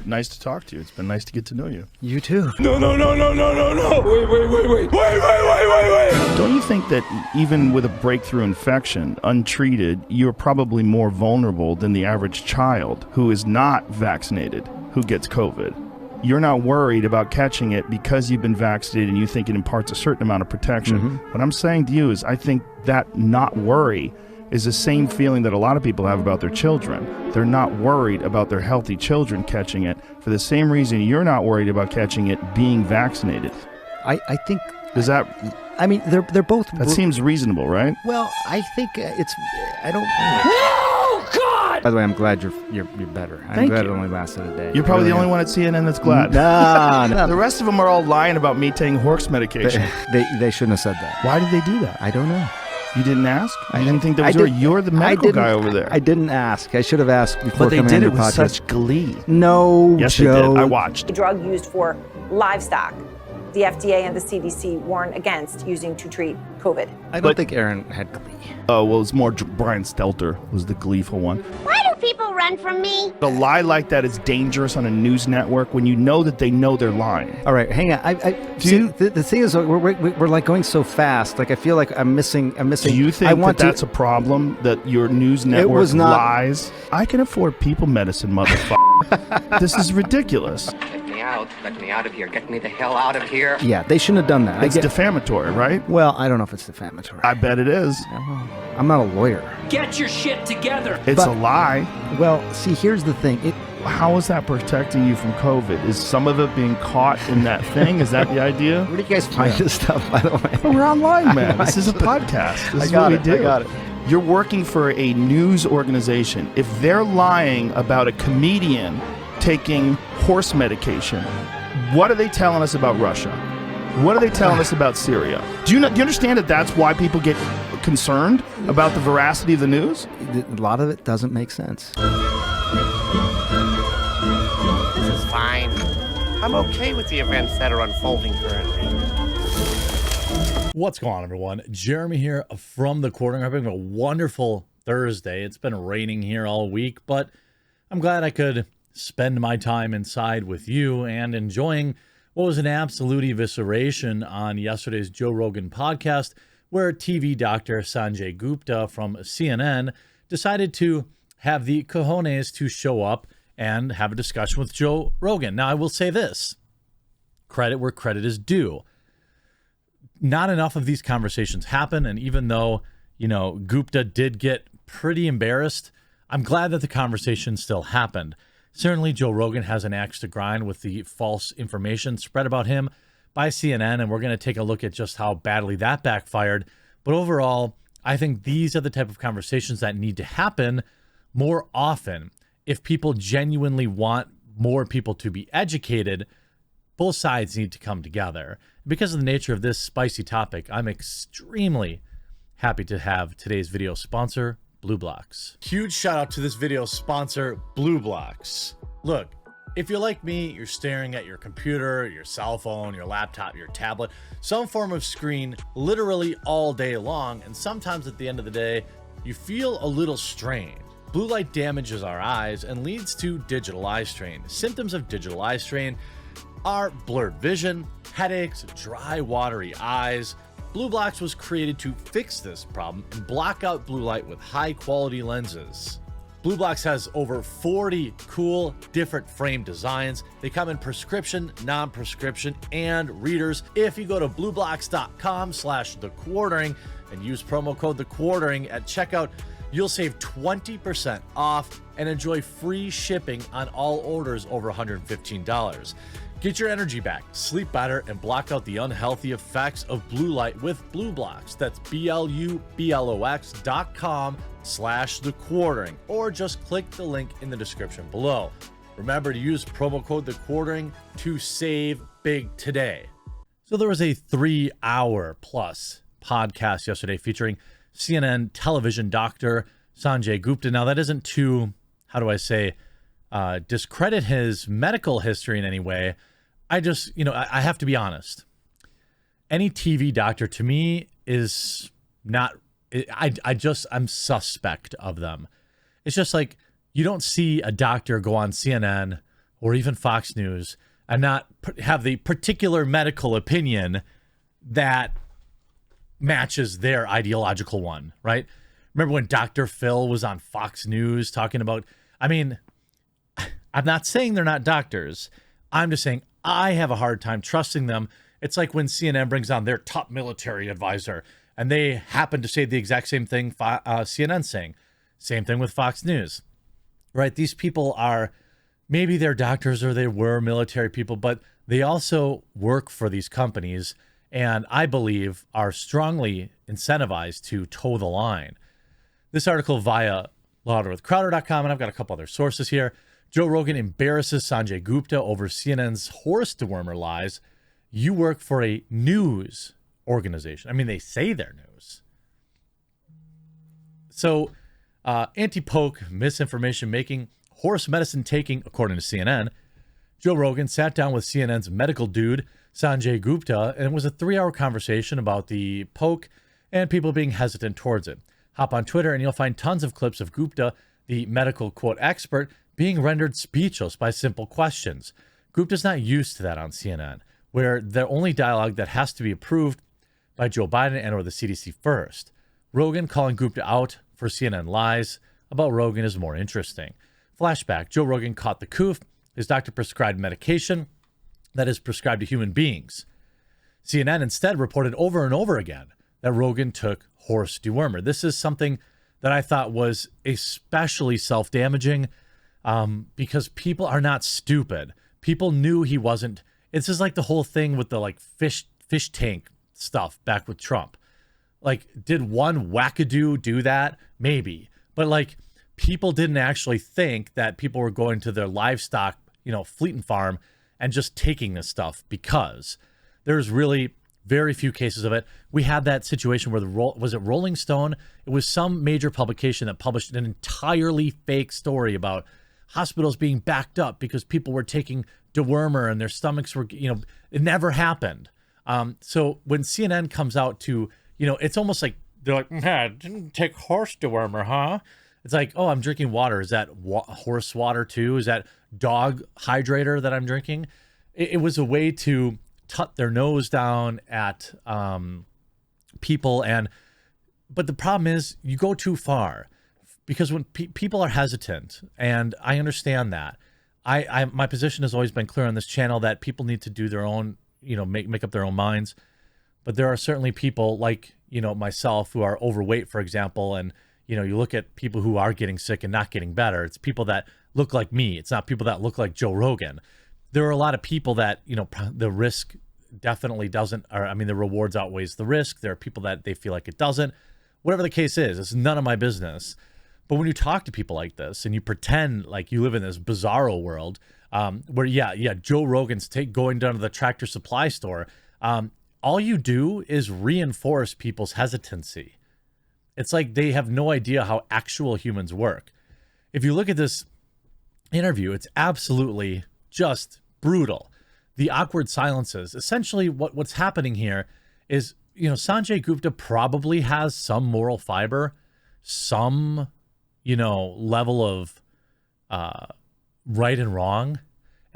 nice to talk to you. It's been nice to get to know you. You too. No. Wait. Don't you think that even with a breakthrough infection, untreated, you're probably more vulnerable than the average child who is not vaccinated, who gets COVID? You're not worried about catching it because you've been vaccinated and you think it imparts a certain amount of protection. What I'm saying to you is I think that not worry is the same feeling that a lot of people have about their children. They're not worried about their healthy children catching it for the same reason you're not worried about catching it being vaccinated. I think... Does that... I mean, they're both... That seems reasonable, right? Well, I think it's... I don't... Oh, God! By the way, I'm glad you're better. I'm glad it only lasted a day. You're probably the only one at CNN that's glad. No. The rest of them are all lying about me taking horse medication. They shouldn't have said that. Why did they do that? I don't know. You didn't ask? I didn't think that was you're the medical guy over there. I didn't ask. I should have asked before. But they did it with such glee. No, yes, Joe. they did. I watched. A drug used for livestock. The FDA and the CDC warn against using to treat COVID. I don't think Aaron had glee. Oh, well, it's more Brian Stelter was the gleeful one. Why do people run from me? A lie like that is dangerous on a news network when you know that they know they're lying. All right, hang on. The thing is, we're like going so fast. Like I feel like I'm missing. Do you think that's a problem that your news network lies? I can afford people medicine, motherfucker. This is ridiculous. Let me out of here. Get me the hell out of here. Yeah, they shouldn't have done that. It's defamatory, right? Well, I don't know if it's defamatory. I bet it is. I'm not a lawyer. Get your shit together. It's a lie. Well, see, here's the thing. How is that protecting you from COVID? Is some of it being caught in that thing? Is that the idea? Where do you guys find this stuff, by the way? Oh, we're online, man. This is a podcast. This is what we do. I got it. You're working for a news organization. If they're lying about a comedian taking horse medication, what are they telling us about Russia? What are they telling us about Syria? Do you understand that that's why people get concerned about the veracity of the news? A lot of it doesn't make sense. This is fine. I'm okay with the events that are unfolding currently. What's going on, everyone? Jeremy here from The Quartering. I'm having a wonderful Thursday. It's been raining here all week, but I'm glad I could spend my time inside with you and enjoying what was an absolute evisceration on yesterday's Joe Rogan podcast, where TV doctor Sanjay Gupta from CNN decided to have the cojones to show up and have a discussion with Joe Rogan. Now, I will say this, credit where credit is due. Not enough of these conversations happen, and even though, Gupta did get pretty embarrassed, I'm glad that the conversation still happened. Certainly, Joe Rogan has an axe to grind with the false information spread about him by CNN, and we're going to take a look at just how badly that backfired. But overall, I think these are the type of conversations that need to happen more often. If people genuinely want more people to be educated, both sides need to come together. Because of the nature of this spicy topic, I'm extremely happy to have today's video sponsor, BlueBlocks. Huge shout out to this video sponsor, BlueBlocks. Look, if you're like me, you're staring at your computer, your cell phone, your laptop, your tablet, some form of screen literally all day long, and sometimes at the end of the day, you feel a little strained. Blue light damages our eyes and leads to digital eye strain. Symptoms of digital eye strain are blurred vision, headaches, dry, watery eyes. BlueBlocks was created to fix this problem and block out blue light with high-quality lenses. BlueBlocks has over 40 cool, different frame designs. They come in prescription, non-prescription, and readers. If you go to blueblocks.com/thequartering and use promo code thequartering at checkout, you'll save 20% off and enjoy free shipping on all orders over $115. Get your energy back, sleep better, and block out the unhealthy effects of blue light with BlueBlocks. That's BLUBLOX.com/thequartering, or just click the link in the description below. Remember to use promo code thequartering to save big today. So there was a 3-hour plus podcast yesterday featuring CNN television doctor Sanjay Gupta. Now that isn't to, discredit his medical history in any way. I just, I have to be honest. Any TV doctor to me is not, I'm suspect of them. It's just like, you don't see a doctor go on CNN or even Fox News and not have the particular medical opinion that matches their ideological one, right? Remember when Dr. Phil was on Fox News talking about, I mean, I'm not saying they're not doctors. I'm just saying I have a hard time trusting them. It's like when CNN brings on their top military advisor and they happen to say the exact same thing CNN's saying. Same thing with Fox News, right? These people are, maybe they're doctors or they were military people, but they also work for these companies and I believe are strongly incentivized to toe the line. This article via louderwithcrowder.com, and I've got a couple other sources here. Joe Rogan embarrasses Sanjay Gupta over CNN's horse dewormer lies. You work for a news organization. I mean, they say they're news. So, anti-poke, misinformation making, horse medicine taking, according to CNN, Joe Rogan sat down with CNN's medical dude, Sanjay Gupta, and it was a 3-hour conversation about the poke and people being hesitant towards it. Hop on Twitter and you'll find tons of clips of Gupta, the medical quote expert, being rendered speechless by simple questions. Gupta's not used to that on CNN, where the only dialogue that has to be approved by Joe Biden and or the CDC first. Rogan calling Gupta out for CNN lies about Rogan is more interesting. Flashback, Joe Rogan caught the coof. His doctor prescribed medication that is prescribed to human beings. CNN instead reported over and over again that Rogan took horse dewormer. This is something that I thought was especially self-damaging because people are not stupid. People knew he wasn't. It's just like the whole thing with the like fish tank stuff back with Trump. Like, did one wackadoo do that? Maybe. But like, people didn't actually think that people were going to their livestock, fleet and farm and just taking this stuff, because there's really very few cases of it. We had that situation where was it Rolling Stone? It was some major publication that published an entirely fake story about hospitals being backed up because people were taking dewormer and their stomachs were, it never happened. So when CNN comes out to, it's almost like they're like, I didn't take horse dewormer, huh? It's like, oh, I'm drinking water. Is that horse water too? Is that dog hydrator that I'm drinking? It was a way to tut their nose down at people. But the problem is you go too far, because when people are hesitant, and I understand that, my position has always been clear on this channel that people need to do their own, make up their own minds. But there are certainly people like, myself who are overweight, for example, and you look at people who are getting sick and not getting better. It's people that look like me. It's not people that look like Joe Rogan. There are a lot of people that, the risk definitely doesn't, the rewards outweighs the risk. There are people that they feel like it doesn't. Whatever the case is, it's none of my business. But when you talk to people like this and you pretend like you live in this bizarro world where, Joe Rogan's going down to the Tractor Supply store, all you do is reinforce people's hesitancy. It's like they have no idea how actual humans work. If you look at this interview, it's absolutely just brutal. The awkward silences. Essentially, what's happening here is, Sanjay Gupta probably has some moral fiber, some, level of right and wrong.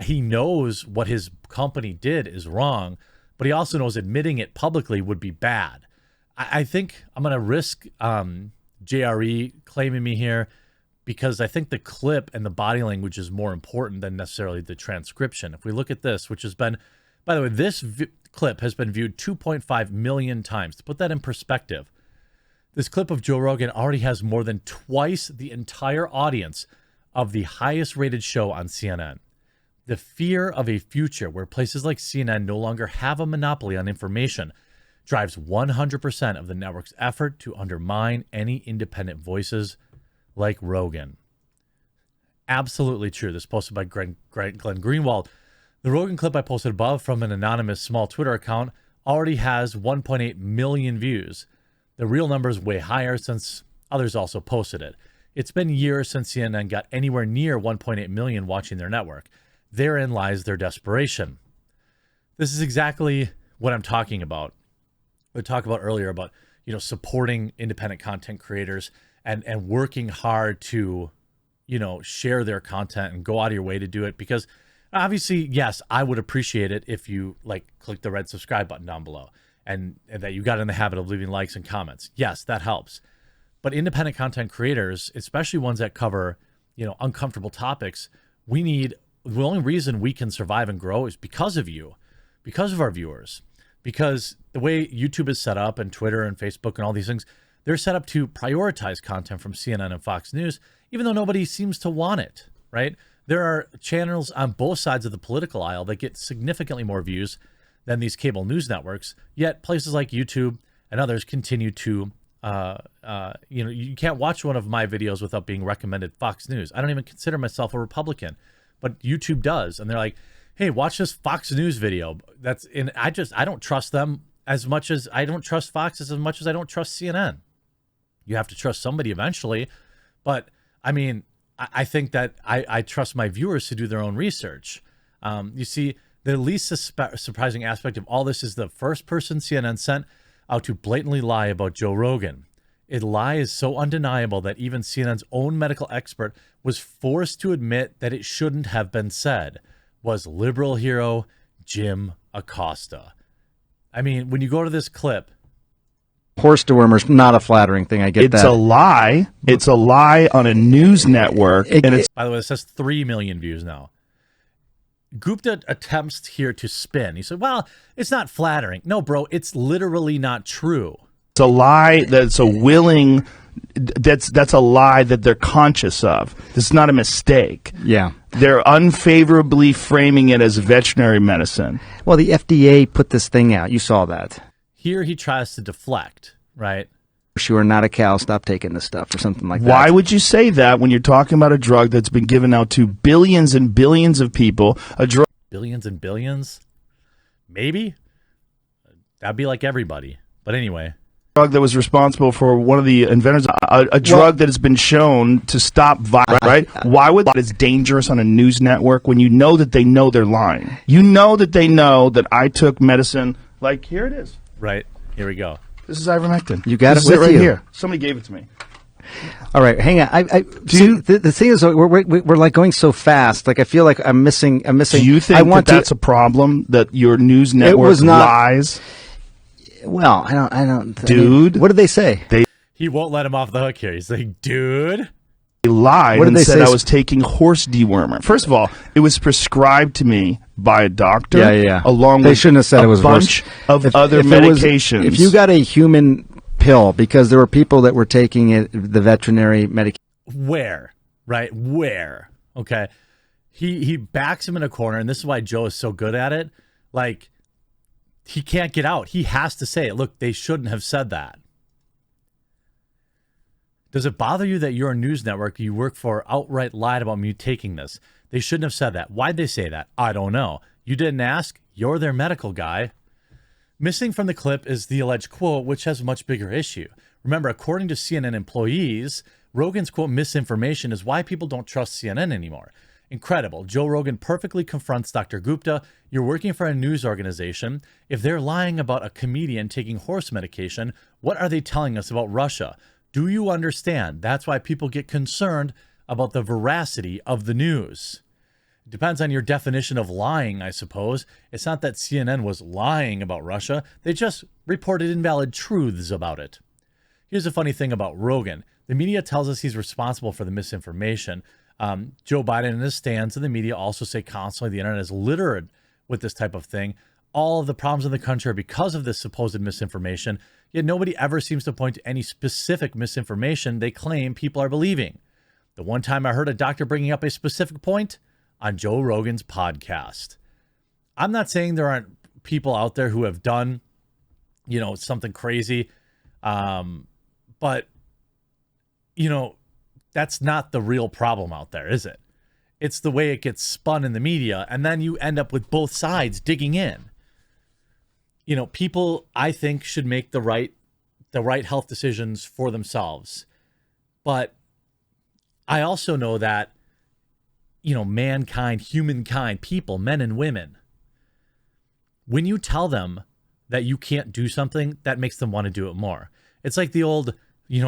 He knows what his company did is wrong, but he also knows admitting it publicly would be bad. I think I'm going to risk JRE claiming me here, because I think the clip and the body language is more important than necessarily the transcription. If we look at this, which has been, by the way, this clip has been viewed 2.5 million times. To put that in perspective, this clip of Joe Rogan already has more than twice the entire audience of the highest rated show on CNN. The fear of a future where places like CNN no longer have a monopoly on information drives 100% of the network's effort to undermine any independent voices like Rogan. Absolutely true. This posted by Glenn Greenwald. The Rogan clip I posted above from an anonymous small Twitter account already has 1.8 million views. The real number is way higher since others also posted it. It's been years since CNN got anywhere near 1.8 million watching their network. Therein lies their desperation. This is exactly what I'm talking about. We talked about earlier about, supporting independent content creators and working hard to, share their content and go out of your way to do it. Because Obviously, yes, I would appreciate it if you click the red subscribe button down below and that you got in the habit of leaving likes and comments. Yes, that helps. But independent content creators, especially ones that cover, uncomfortable topics, the only reason we can survive and grow is because of you, because of our viewers, because the way YouTube is set up and Twitter and Facebook and all these things, they're set up to prioritize content from CNN and Fox News, even though nobody seems to want it, right? There are channels on both sides of the political aisle that get significantly more views than these cable news networks, yet places like YouTube and others continue to, you can't watch one of my videos without being recommended Fox News. I don't even consider myself a Republican, but YouTube does. And they're like, hey, watch this Fox News video. I don't trust them as much as I don't trust Fox as much as I don't trust CNN. You have to trust somebody eventually. But I mean, I think that I trust my viewers to do their own research. You see, the least surprising aspect of all this is the first person CNN sent out to blatantly lie about Joe Rogan. A lie is so undeniable that even CNN's own medical expert was forced to admit that it shouldn't have been said, was liberal hero Jim Acosta. I mean, when you go to this clip, horse dewormer's not a flattering thing. I get that. It's a lie. It's a lie on a news network. And it's, by the way, it says 3 million views now. Gupta attempts here to spin. He said, well, it's not flattering. No, bro, it's literally not true. It's a lie that's a willing, that's a lie that they're conscious of. This is not a mistake. Yeah. They're unfavorably framing it as veterinary medicine. Well, the FDA put this thing out. You saw that. Here he tries to deflect, right? You are not a cow. Stop taking this stuff or something like that. Why would you say that when you're talking about a drug that's been given out to billions and billions of people? A drug. Billions and billions? Maybe. That'd be like everybody. But anyway. Drug that was responsible for one of the inventors, a drug that has been shown to stop violence, right? Why would that is dangerous on a news network when you know that they know they're lying? You know that they know that I took medicine, like here it is. Right. Here we go. This is ivermectin. You got this it is with right you. Here. Somebody gave it to me. All right, hang on. The thing is, we're like going so fast. Like I feel like I'm missing. Do you think that's a problem that your news network lies? Well, I don't. Dude, what did they say? He won't let him off the hook here. He's like, dude. They lied what did and they said say? I was taking horse dewormer. First of all, it was prescribed to me by a doctor. Yeah. Along they with shouldn't have said a it was bunch horse. of other medications. If you got a human pill, because there were people that were taking it, the veterinary medication. Where? Right? Where? Okay. He backs him in a corner, and this is why Joe is so good at it. Like, he can't get out. He has to say it. Look, they shouldn't have said that. Does it bother you that your news network you work for outright lied about me taking this? They shouldn't have said that. Why'd they say that? I don't know. You didn't ask? You're their medical guy. Missing from the clip is the alleged quote, which has a much bigger issue. Remember, according to CNN employees, Rogan's quote misinformation is why people don't trust CNN anymore. Incredible. Joe Rogan perfectly confronts Dr. Gupta. You're working for a news organization. If they're lying about a comedian taking horse medication, what are they telling us about Russia? Do you understand? That's why people get concerned about the veracity of the news. It depends on your definition of lying, I suppose. It's not that CNN was lying about Russia. They just reported invalid truths about it. Here's a funny thing about Rogan. The media tells us he's responsible for the misinformation. Joe Biden and his stands in the media also say constantly the internet is littered with this type of thing. All of the problems in the country are because of this supposed misinformation, yet nobody ever seems to point to any specific misinformation they claim people are believing. The one time I heard a doctor bringing up a specific point on Joe Rogan's podcast. I'm not saying there aren't people out there who have done, something crazy, but, that's not the real problem out there, is it? It's the way it gets spun in the media, and then you end up with both sides digging in. People, I think, should make the right health decisions for themselves. But I also know that, mankind, humankind, people, men and women, when you tell them that you can't do something, that makes them want to do it more. It's like the old,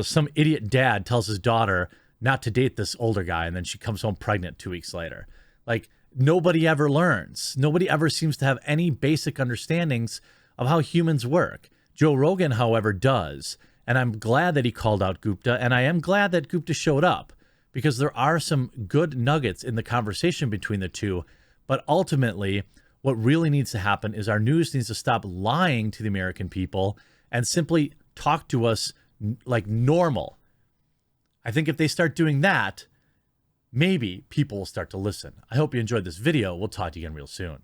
some idiot dad tells his daughter not to date this older guy, and then she comes home pregnant 2 weeks later. Like, nobody ever learns. Nobody ever seems to have any basic understandings of how humans work. Joe Rogan, however, does. And I'm glad that he called out Gupta, and I am glad that Gupta showed up, because there are some good nuggets in the conversation between the two. But ultimately, what really needs to happen is our news needs to stop lying to the American people and simply talk to us like normal. I think if they start doing that, maybe people will start to listen. I hope you enjoyed this video. We'll talk to you again real soon.